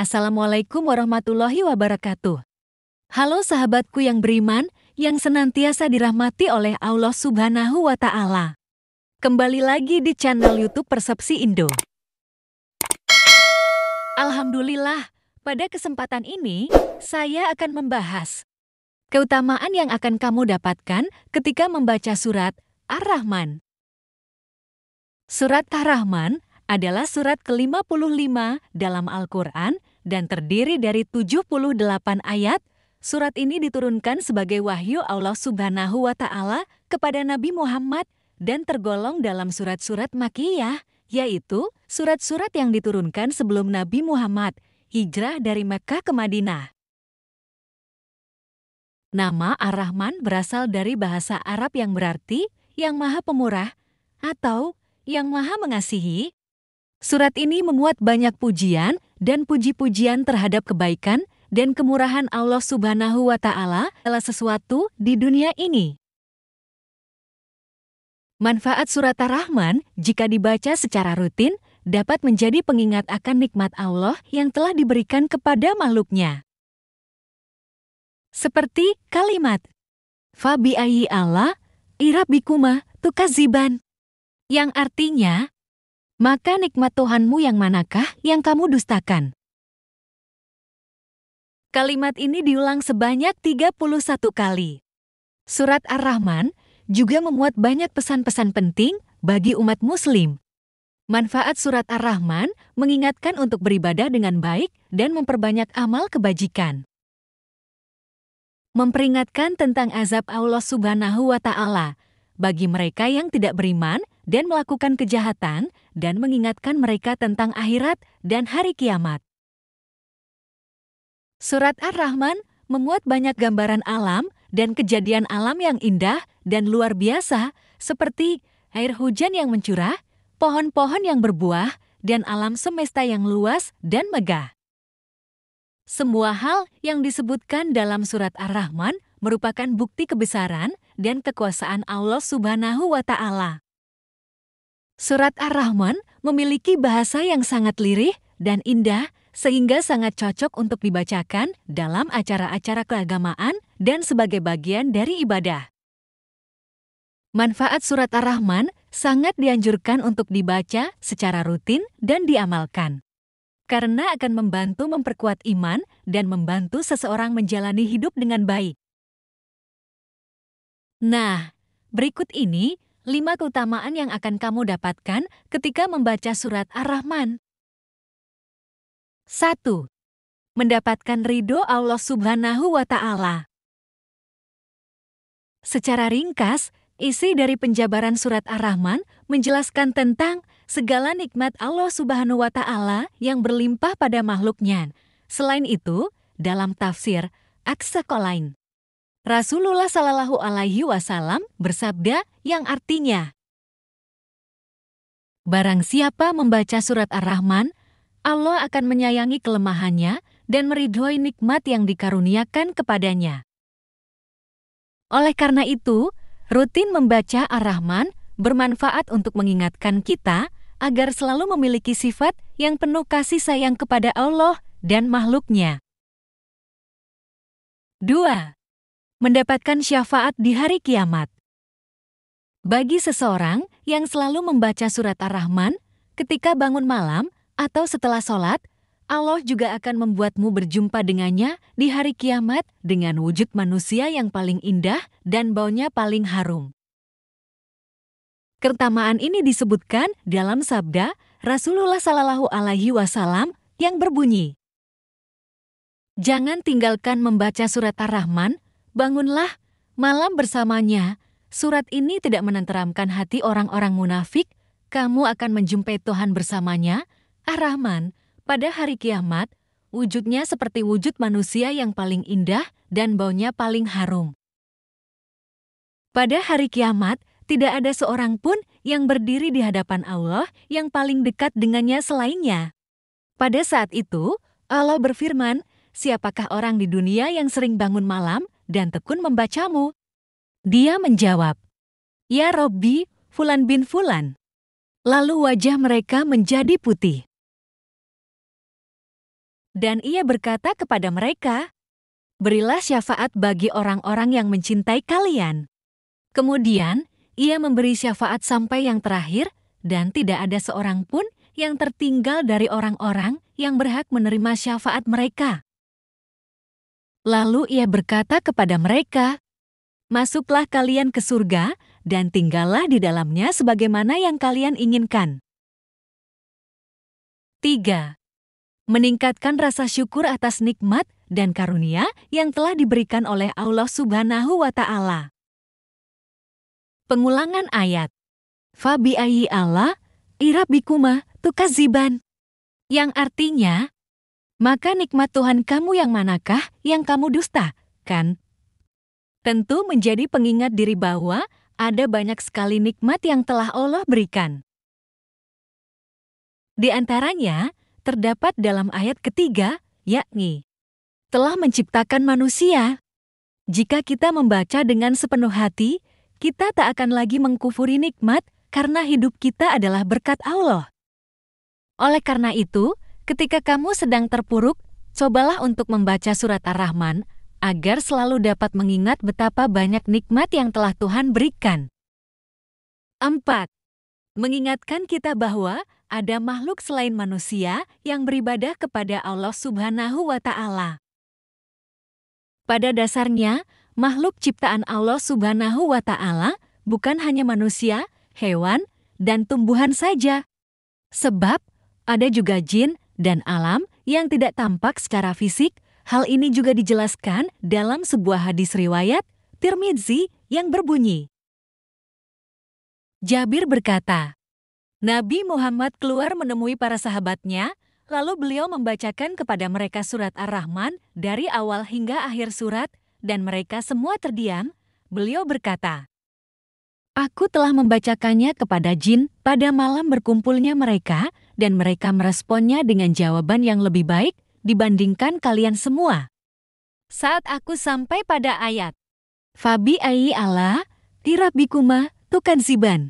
Assalamualaikum warahmatullahi wabarakatuh. Halo sahabatku yang beriman, yang senantiasa dirahmati oleh Allah Subhanahu wa Ta'ala. Kembali lagi di channel YouTube Persepsi Indo. Alhamdulillah, pada kesempatan ini saya akan membahas keutamaan yang akan kamu dapatkan ketika membaca surat Ar-Rahman. Surat Ar-Rahman adalah surat ke-55 dalam Al-Quran dan terdiri dari 78 ayat. Surat ini diturunkan sebagai wahyu Allah Subhanahu wa Ta'ala kepada Nabi Muhammad dan tergolong dalam surat-surat Makkiyah, yaitu surat-surat yang diturunkan sebelum Nabi Muhammad hijrah dari Mekkah ke Madinah. Nama Ar-Rahman berasal dari bahasa Arab yang berarti yang Maha Pemurah atau yang Maha Mengasihi. Surat ini memuat banyak pujian dan puji-pujian terhadap kebaikan dan kemurahan Allah Subhanahu wa Ta'ala adalah sesuatu di dunia ini. Manfaat surat Ar-Rahman jika dibaca secara rutin dapat menjadi pengingat akan nikmat Allah yang telah diberikan kepada makhluknya. Seperti kalimat Fa bi'ayyi Allah irabbikuma tukadziban, yang artinya, maka nikmat Tuhanmu yang manakah yang kamu dustakan? Kalimat ini diulang sebanyak 31 kali. Surat Ar-Rahman juga memuat banyak pesan-pesan penting bagi umat muslim. Manfaat surat Ar-Rahman mengingatkan untuk beribadah dengan baik dan memperbanyak amal kebajikan. Memperingatkan tentang azab Allah Subhanahu wa Ta'ala bagi mereka yang tidak beriman dan melakukan kejahatan, dan mengingatkan mereka tentang akhirat dan hari kiamat. Surat Ar-Rahman memuat banyak gambaran alam dan kejadian alam yang indah dan luar biasa, seperti air hujan yang mencurah, pohon-pohon yang berbuah, dan alam semesta yang luas dan megah. Semua hal yang disebutkan dalam surat Ar-Rahman merupakan bukti kebesaran dan kekuasaan Allah Subhanahu wa Ta'ala. Surat Ar-Rahman memiliki bahasa yang sangat lirih dan indah sehingga sangat cocok untuk dibacakan dalam acara-acara keagamaan dan sebagai bagian dari ibadah. Manfaat surat Ar-Rahman sangat dianjurkan untuk dibaca secara rutin dan diamalkan, karena akan membantu memperkuat iman dan membantu seseorang menjalani hidup dengan baik. Nah, berikut ini 5 keutamaan yang akan kamu dapatkan ketika membaca surat Ar-Rahman. 1. Mendapatkan ridho Allah Subhanahu wa Ta'ala. Secara ringkas, isi dari penjabaran surat Ar-Rahman menjelaskan tentang segala nikmat Allah Subhanahu wa Ta'ala yang berlimpah pada makhluknya. Selain itu, dalam tafsir Aqsaqalain, Rasulullah Shallallahu Alaihi Wasallam bersabda yang artinya, barang siapa membaca surat Ar-Rahman, Allah akan menyayangi kelemahannya dan meridhoi nikmat yang dikaruniakan kepadanya. Oleh karena itu, rutin membaca Ar-Rahman bermanfaat untuk mengingatkan kita agar selalu memiliki sifat yang penuh kasih sayang kepada Allah dan makhluknya. 2. Mendapatkan syafaat di hari kiamat. Bagi seseorang yang selalu membaca surat Ar-Rahman ketika bangun malam atau setelah sholat, Allah juga akan membuatmu berjumpa dengannya di hari kiamat dengan wujud manusia yang paling indah dan baunya paling harum. Keutamaan ini disebutkan dalam sabda Rasulullah Shallallahu Alaihi Wasallam yang berbunyi, jangan tinggalkan membaca surat Ar-Rahman, bangunlah malam bersamanya. Surat ini tidak menenteramkan hati orang-orang munafik. Kamu akan menjumpai Tuhan bersamanya, Ar-Rahman, pada hari kiamat. Wujudnya seperti wujud manusia yang paling indah dan baunya paling harum. Pada hari kiamat, tidak ada seorang pun yang berdiri di hadapan Allah yang paling dekat dengannya selainnya. Pada saat itu, Allah berfirman, siapakah orang di dunia yang sering bangun malam dan tekun membacamu? Dia menjawab, ya Robbi, Fulan bin Fulan. Lalu wajah mereka menjadi putih. Dan ia berkata kepada mereka, "Berilah syafaat bagi orang-orang yang mencintai kalian." Kemudian, ia memberi syafaat sampai yang terakhir, dan tidak ada seorang pun yang tertinggal dari orang-orang yang berhak menerima syafaat mereka. Lalu ia berkata kepada mereka, "Masuklah kalian ke surga, dan tinggallah di dalamnya sebagaimana yang kalian inginkan." 3. Meningkatkan rasa syukur atas nikmat dan karunia yang telah diberikan oleh Allah Subhanahu wa Ta'ala. Pengulangan ayat. Fabi'ayyi Allah, irabbikuma tukadziban. Yang artinya, maka nikmat Tuhan kamu yang manakah yang kamu dustakan? Tentu menjadi pengingat diri bahwa ada banyak sekali nikmat yang telah Allah berikan. Di antaranya, terdapat dalam ayat ketiga, yakni telah menciptakan manusia. Jika kita membaca dengan sepenuh hati, kita tak akan lagi mengkufuri nikmat karena hidup kita adalah berkat Allah. Oleh karena itu, ketika kamu sedang terpuruk, cobalah untuk membaca surat Ar-Rahman agar selalu dapat mengingat betapa banyak nikmat yang telah Tuhan berikan. 4. Mengingatkan kita bahwa ada makhluk selain manusia yang beribadah kepada Allah Subhanahu wa Ta'ala. Pada dasarnya, makhluk ciptaan Allah Subhanahu wa Ta'ala bukan hanya manusia, hewan, dan tumbuhan saja. Sebab ada juga jin dan alam yang tidak tampak secara fisik. Hal ini juga dijelaskan dalam sebuah hadis riwayat Tirmidzi yang berbunyi. Jabir berkata, Nabi Muhammad keluar menemui para sahabatnya, lalu beliau membacakan kepada mereka surat Ar-Rahman dari awal hingga akhir surat, dan mereka semua terdiam. Beliau berkata, "Aku telah membacakannya kepada jin pada malam berkumpulnya mereka, dan mereka meresponnya dengan jawaban yang lebih baik dibandingkan kalian semua." Saat aku sampai pada ayat, Fabi'ayyi Allah, irabbikuma tukadziban.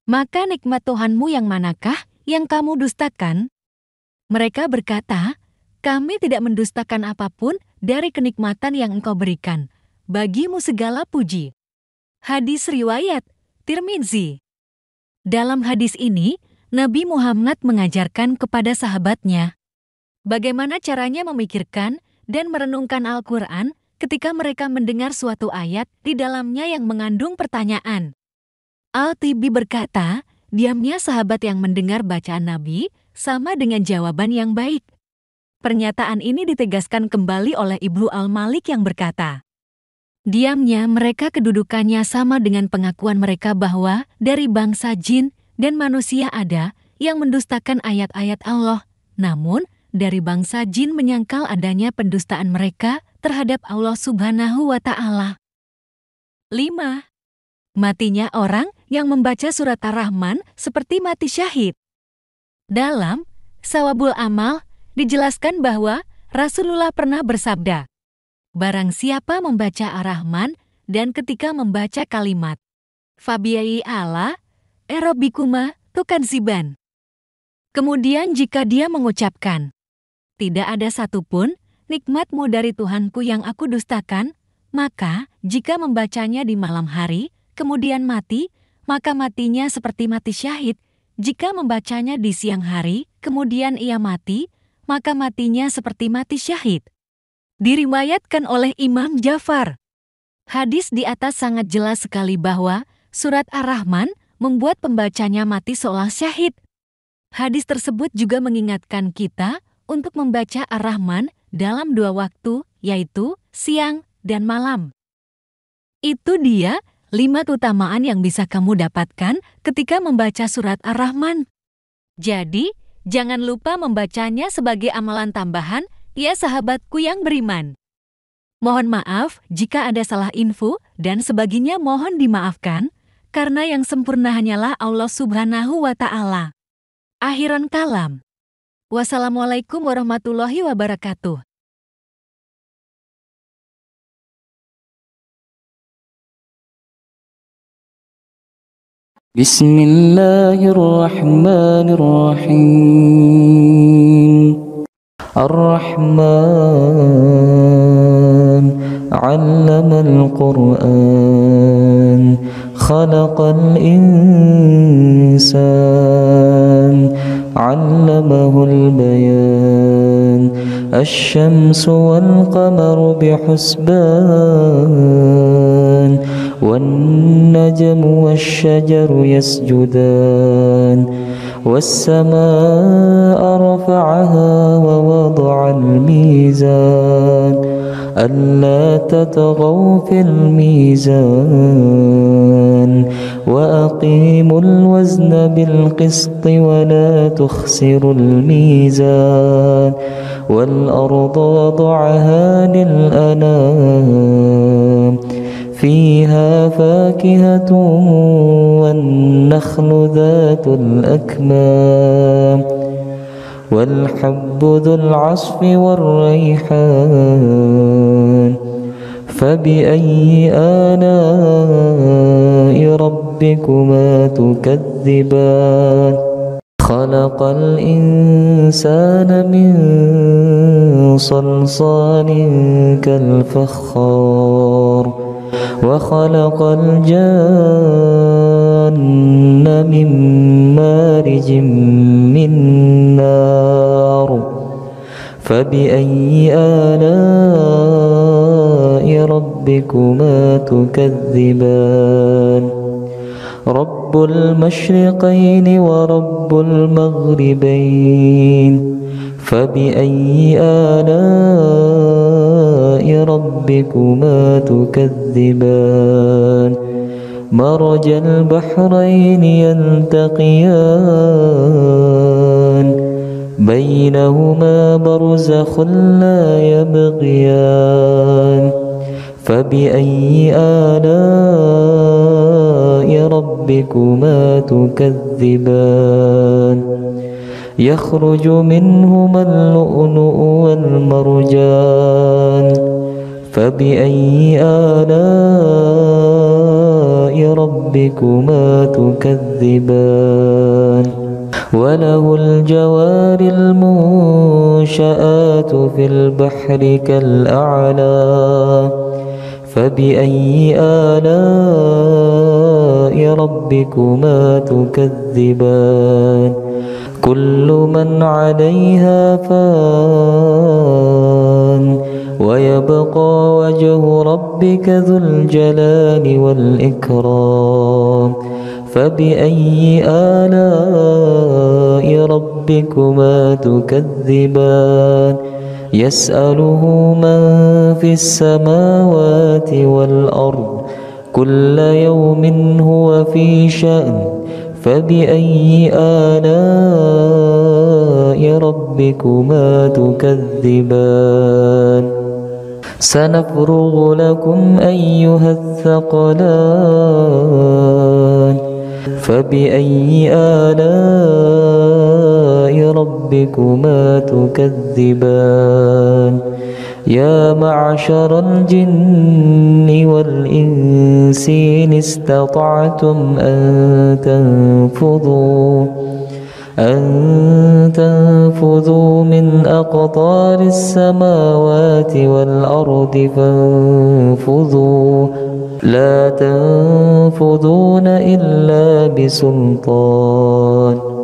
Maka nikmat Tuhanmu yang manakah yang kamu dustakan? Mereka berkata, "Kami tidak mendustakan apapun dari kenikmatan yang Engkau berikan. Bagimu segala puji." Hadis riwayat Tirmidzi. Dalam hadis ini, Nabi Muhammad mengajarkan kepada sahabatnya bagaimana caranya memikirkan dan merenungkan Al-Quran ketika mereka mendengar suatu ayat di dalamnya yang mengandung pertanyaan. Al-Tibi berkata, diamnya sahabat yang mendengar bacaan Nabi sama dengan jawaban yang baik. Pernyataan ini ditegaskan kembali oleh Ibnu Al-Malik yang berkata, diamnya mereka kedudukannya sama dengan pengakuan mereka bahwa dari bangsa jin dan manusia ada yang mendustakan ayat-ayat Allah. Namun, dari bangsa jin menyangkal adanya pendustaan mereka terhadap Allah Subhanahu wa Ta'ala. 5. Matinya orang yang membaca surat Ar-Rahman seperti mati syahid. Dalam Sawabul Amal dijelaskan bahwa Rasulullah pernah bersabda, barang siapa membaca Ar-Rahman dan ketika membaca kalimat Fabi'ayyi Allah, irabbikuma tukadziban. Kemudian jika dia mengucapkan, tidak ada satupun nikmatmu dari Tuhanku yang aku dustakan, maka jika membacanya di malam hari, kemudian mati, maka matinya seperti mati syahid. Jika membacanya di siang hari, kemudian ia mati, maka matinya seperti mati syahid. Diriwayatkan oleh Imam Ja'far. Hadis di atas sangat jelas sekali bahwa surat Ar-Rahman membuat pembacanya mati seolah syahid. Hadis tersebut juga mengingatkan kita untuk membaca Ar-Rahman dalam 2 waktu, yaitu siang dan malam. Itu dia 5 keutamaan yang bisa kamu dapatkan ketika membaca surat Ar-Rahman. Jadi, jangan lupa membacanya sebagai amalan tambahan, ya sahabatku yang beriman. Mohon maaf jika ada salah info dan sebagainya, mohon dimaafkan, karena yang sempurna hanyalah Allah Subhanahu wa Ta'ala. Akhiran kalam. Wassalamualaikum warahmatullahi wabarakatuh. Bismillahirrahmanirrahim. الرحمن علم القرآن خلق الإنسان علمه البيان الشمس والقمر بحسبان والنجم والشجر يسجدان والسماء رفعها ووضع الميزان ألا تطغوا في الميزان وأقيموا الوزن بالقسط ولا تخسروا الميزان والأرض وضعها للأنام فيها فاكهة والنخل ذات الأكمام والحب ذو العصف والريحان فبأي آلاء ربكما تكذبان خلق الإنسان من صلصال كالفخار وخلق الجان من مارج من نار فبأي آلاء ربكما تكذبان رب المشرقين ورب المغربين فبأي آلاء ربكما تكذبان مرج البحرين يلتقيان بينهما برزخ لا يبغيان فبأي آلاء ربكما تكذبان يخرج منهما اللؤلؤ والمرجان فبأي آلاء ربكما تكذبان وله الجوار المنشآت في البحر كالأعلام فبأي آلاء ربكما تكذبان كل من عليها فان ويبقى وجه ربك ذو الجلال والإكرام فبأي آلاء ربكما تكذبان يسأله من في السماوات والأرض كل يوم هو في شأن فبأي آلاء ربكما تكذبان سنفرغ لكم أيها الثقلان فبأي آلاء ربكما تكذبان يا معشر الجن والإنس إن استطعتم أن تنفذوا من أقطار السماوات والأرض فانفذوا لا تنفذون إلا بسلطان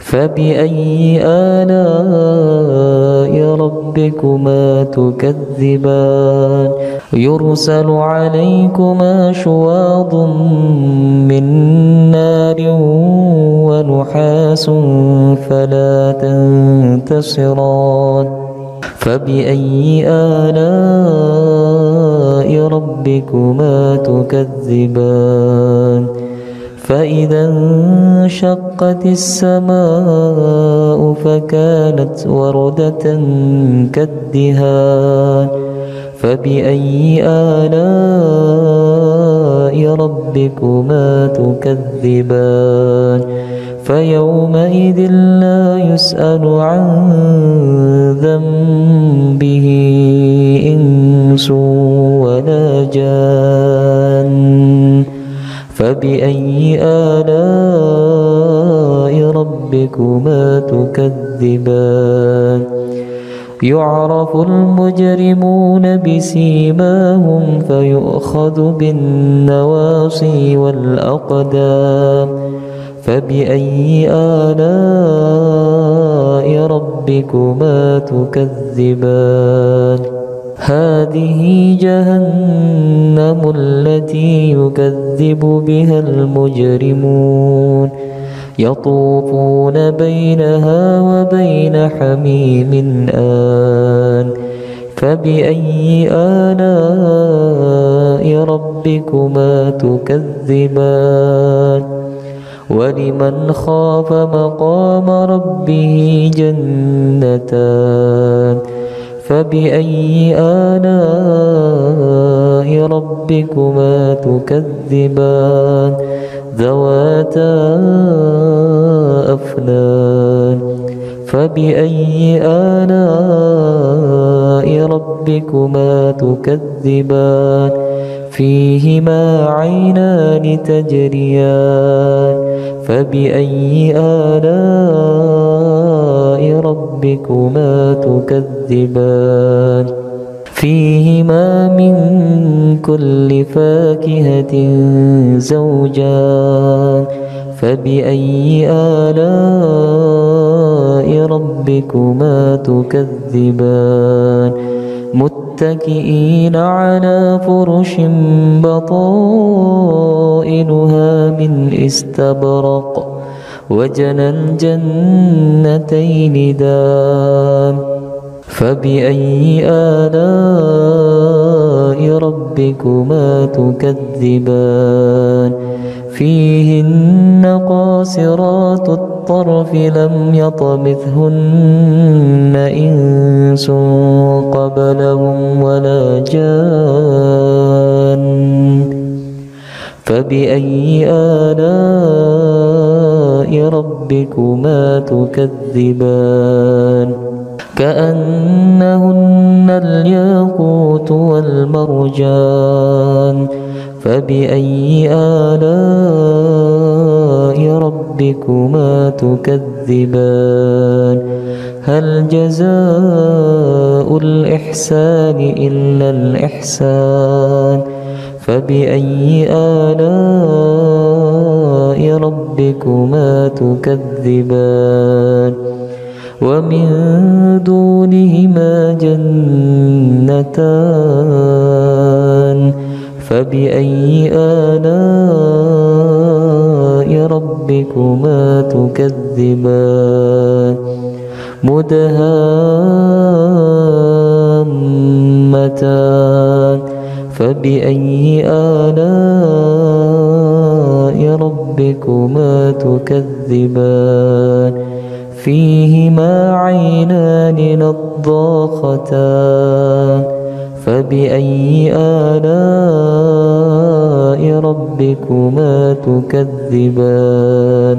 فبأي آلاء ربكما تكذبان يرسل عليكما شواظ من نار ونحاس فلا تنتصران فبأي آلاء ربكما تكذبان فإذا انشقت السماء فكانت وردة كالدهان فبأي آلاء ربكما تكذبان فيومئذ لا يسأل عن ذنبه إنس ولا جان فبأي آلاء ربكما تكذبان يعرف المجرمون بسيماهم فيؤخذ بالنواصي والأقدام فبأي آلاء ربكما تكذبان هذه جهنم التي يكذب بها المجرمون يطوفون بينها وبين حميم آن فبأي آلاء ربكما تكذبان ولمن خاف مقام ربه جنتان فبأي آلاء ربكما تكذبان ذواتا أفنان فبأي آلاء ربكما تكذبان فيهما عينان تجريان فبأي آلاء ربكما تكذبان فيهما من كل فاكهة زوجان فبأي آلاء ربكما تكذبان متكئين على فرش بطائنها من استبرق وجنى الجنتين دان فبأي آلاء ربكما تكذبان فيهن قاصرات الطرف لم يطمثهن إنس قبلهم ولا جان فبأي آلاء ربكما تكذبان كأنهن الياقوت والمرجان فبأي آلاء ربكما تكذبان هل جزاء الإحسان إلا الإحسان فبأي آلاء ربكما تكذبان ومن دونهما جنتان فبأي آلاء ربكما تكذبان مدهامتان فبأي آلاء ربكما تكذبان فيهما عينان نضاختان فبأي آلاء ربكما تكذبان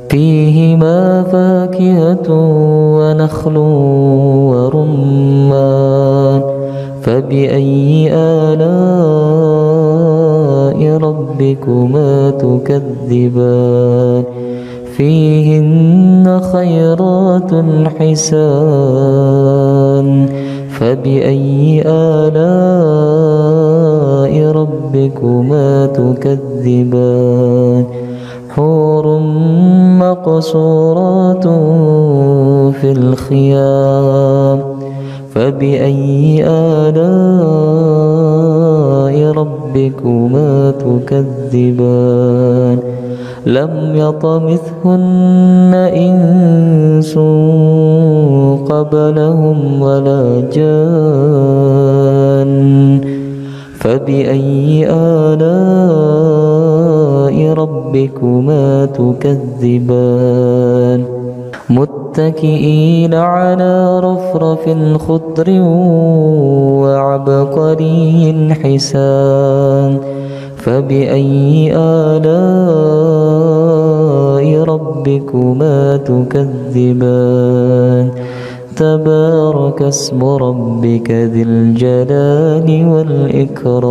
فيهما فاكهة ونخل ورمان فبأي آلاء ربكما تكذبان فيهن خيرات حسان فبأي آلاء ربكما تكذبان حور مقصورات في الخيام فبأي آلاء ربكما تكذبان لم يطمثهن إنس قبلهم ولا جان فبأي آلاء ربكما تكذبان متكئين على رفرف خضر وعبقري حسان فبأي آلاء ربكما تكذبان تبارك اسم ربك ذي الجلال والإكرام.